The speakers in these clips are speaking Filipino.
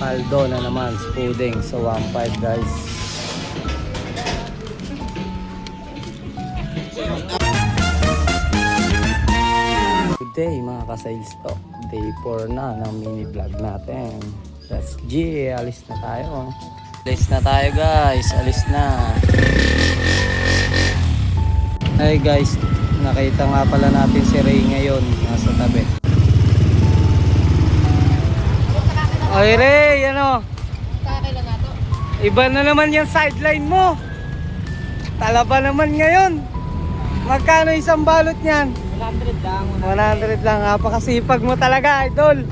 Paldo na naman si Puding sa 1.5 guys. Good day mga ka-sales to. Day 4 na ng mini vlog natin. That's G. Alis na tayo. Alis na tayo guys. Alis na. Hey guys, nakita nga pala natin si Ray ngayon. Nasa tabi. Oy Ray, ano? Kakailan na to? Iba na naman yung sideline mo. Talaba naman ngayon. Magkano isang balot niyan? 100 lang. 100 lang. Napakasipag mo talaga, idol.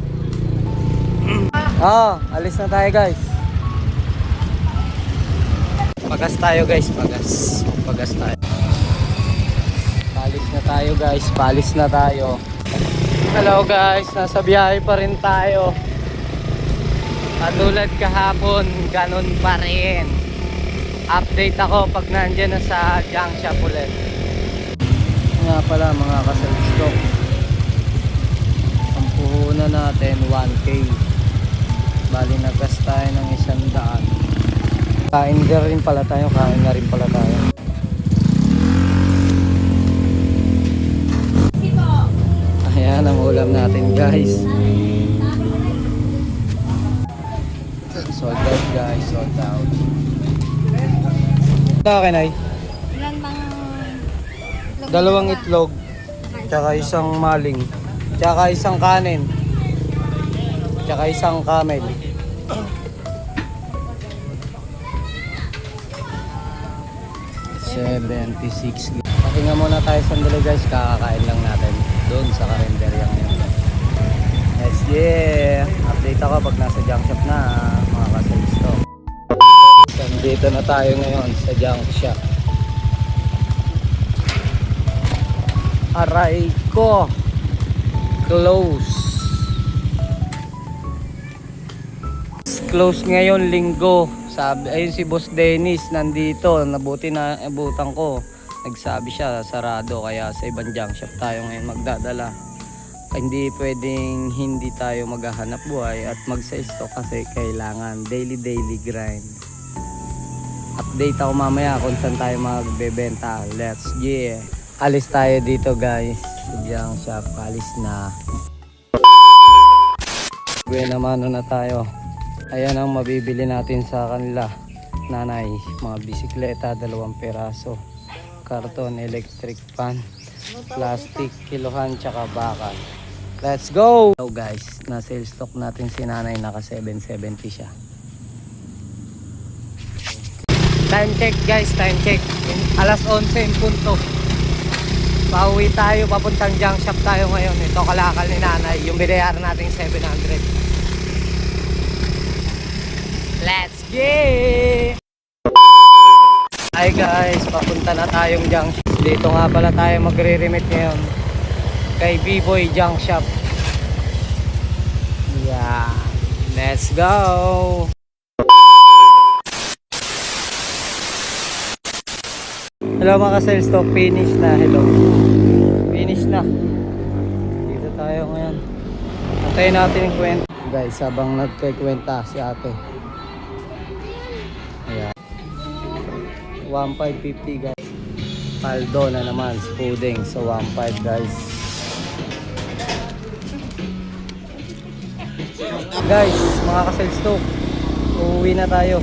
Alis na tayo guys. Pagas tayo guys, pagas tayo. Palis na tayo guys, palis na tayo. Hello guys, nasa biyahe pa rin tayo. Katulad kahapon, ganun pa rin. Update ako pag nandiyan na sa junk shop ulit. Nga pala mga ka-sales-stock, ang puhunan natin 1K. Bali naggas tayo ng 100. Kain na rin pala tayo. Ayan ang ulam natin guys. Sold out guys, sold out. Okay na. Ilan bang... Dalawang itlog, tsaka isang maling, tsaka isang kanin, tsaka isang camel. $76. Pahinga muna tayo sandali guys, kakakain lang natin doon sa karinderya ngayon. Let's update ako pag nasa junk shop na mga ka-sales to. Dito na tayo ngayon sa junk shop. Aray ko, close ngayon linggo. Sabi, ayun si Boss Dennis nandito, nabuti na abutan ko. Nagsabi siya sarado, kaya sa ibang junk shop tayo ngayon magdadala. Hindi pwedeng hindi tayo maghahanap buhay at mag-stock kasi kailangan daily grind. Update ako mamaya kung saan tayo magbebenta. Let's alis tayo dito guys. Diyan shop, alis na. Uwi naman na tayo. Ayan ang mabibili natin sa kanila. Nanay, mga bisikleta, 2 peraso. Karton, electric fan, plastic, kilohan, tsaka bakal. Let's go! So guys, na-sale stock natin si nanay, naka 770 siya. Time check guys, time check. Alas 11 in punto. Pauwi tayo, papuntang junk shop tayo ngayon. Ito kalakal ni nanay, yung binayaran natin 700. Let's go! Hi guys, papunta na tayong junk shop. Dito nga pala tayo magre-remit ngayon kay B-Boy Junk Shop. Yeah, let's go! Hello mga ka-sales stock, finish na. Hello, finish na. Dito tayo ngayon. Antayin natin yung kwenta guys habang nagkikwenta si ate. Ayan, 1,550 guys. Paldo na naman si Puding sa 1.5 guys. Guys, mga ka-sales stock, uuwi na tayo.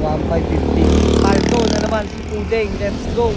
1,550. Paldo na naman si Puding. Let's go!